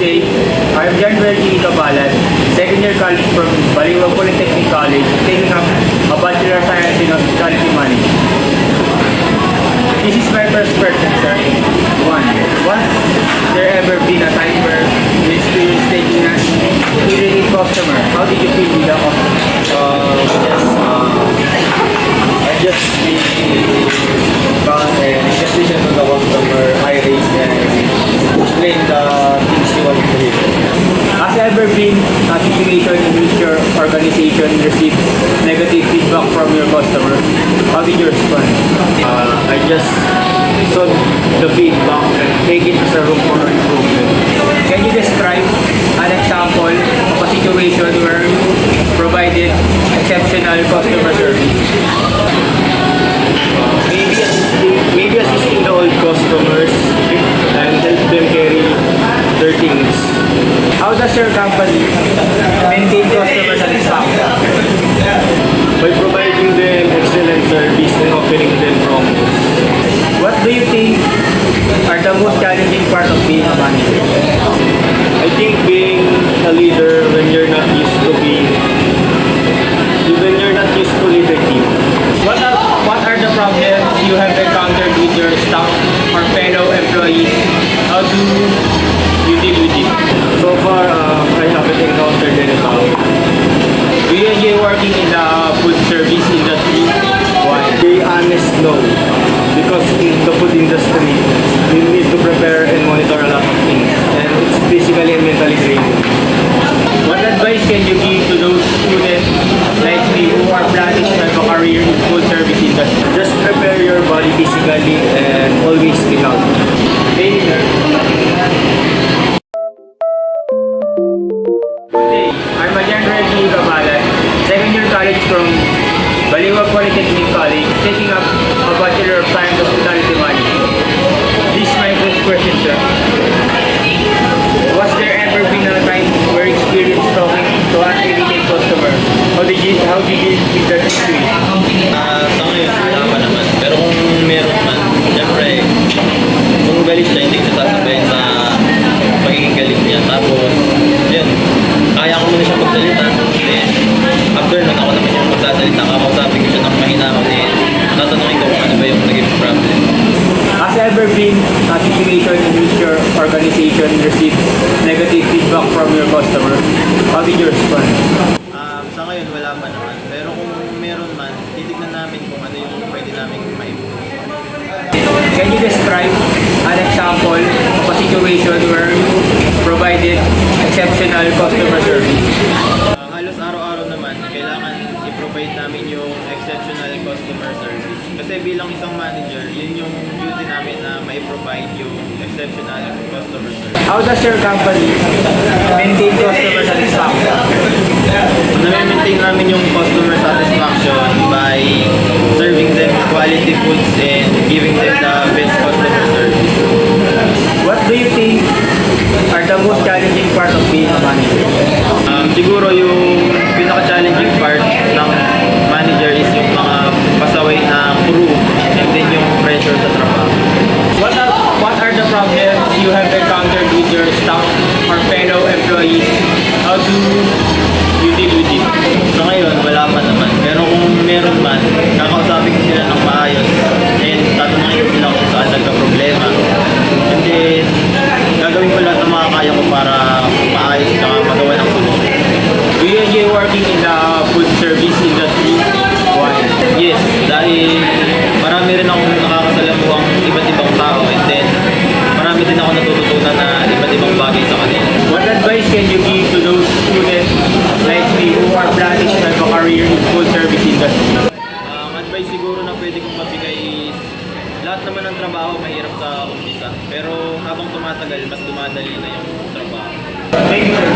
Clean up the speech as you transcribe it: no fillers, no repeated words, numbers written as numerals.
day, I'm John Reggie Cabalan, second year college from Baliwag Polytechnic College, taking up a Bachelor of Science in Hospitality Management. This is my first question, sir. Was there ever been a time where you experienced taking an irritated customer? How did you feel with the customer? Yes, I just just listen to the customer irate and explain the things you want to hear. Has there ever been a situation in which your organization received negative feedback from your customer? How did you respond? I just saw the feedback and take it as a room for improvement. Can you describe an example of a situation where you provided exceptional customer service? Maybe assisting the old customers and help them carry their things. How does your company maintain customer satisfaction? By providing them excellent service and offering them promos. What do you think are the most challenging part of being a manager? I think being a leader when you're not used to lead a team. What are the problems you have encountered with your staff or fellow employees? How do you deal with it? So far, I haven't encountered any problem. Do you enjoy working in the food service industry? Why? Be honest, no. Because in the food industry, you need to prepare and monitor a lot of things. And it's physically and mentally draining. What advice can you give to those students like me who are planning to have a career in food service industry? Just prepare your body physically and always speak out. Thank you, sir. Today, I'm Ajan Reggie Cabalan, second year college from Baliwag Polytechnic College, taking up a Bachelor of Science in Hospitality Management. This is my first question, sir. Was there ever been a time where you experienced talking to an irritated customer? How did you deal with that situation? Sa ngayon, wala pa naman. Pero kung meron man, syempre, kung galit siya, hindi ko sasabihin sa pagiging galit niya. Tapos, yun, kaya ko muna siya magsalita. Then, after nun, ako naman yung magsasalita. Kakausapin ko siya ng mahinahon. Then, tatanungin ko kung ano ba yung naging problem. Has there ever been a situation in which your organization received negative feedback from your customer? How did you respond? Sa ngayon, wala pa naman. Pero kung meron man, titignan namin kung ano yung pwede namin ma-improve. Can you describe an example of a situation where you provided exceptional customer service? Halos araw-araw naman, kailangan i-provide namin yung exceptional customer service. Kasi bilang isang manager, yun yung duty namin na mai-provide yung exceptional customer service. How does your company maintain customer satisfaction? Na-maintain namin yung customer satisfaction by serving them quality foods and giving them the best customer service. What do you think are the most challenging part of being a manager? Siguro yung pinaka-challenging part ng manager is yung mga pasaway na crew and then yung pressure sa trabaho. What are the problems you have encountered with your staff or fellow employees? How do you deal with it? Sa ngayon, wala pa naman. Pero kung meron man, kakausapin ko sila ng maayos and tatanungin ko sila kung saan nagka-problema. And then, gagawin ko lahat ng makakaya ko para maayos at magawa ng solusyon. Do you enjoy working in the food service industry? Why? Yes, dahil marami rin akong nakakasalamuhang iba't ibang tao and then marami din ako natututunan na iba't ibang bagay sa kanila. What advice can you give to those students like me who are planning to have a career in food service industry? Ang advice siguro na pwede kong mabigay is lahat naman ng trabaho mahirap sa umpisa. Pero habang tumatagal, mas dumadali na yung trabaho. Thank you, sir.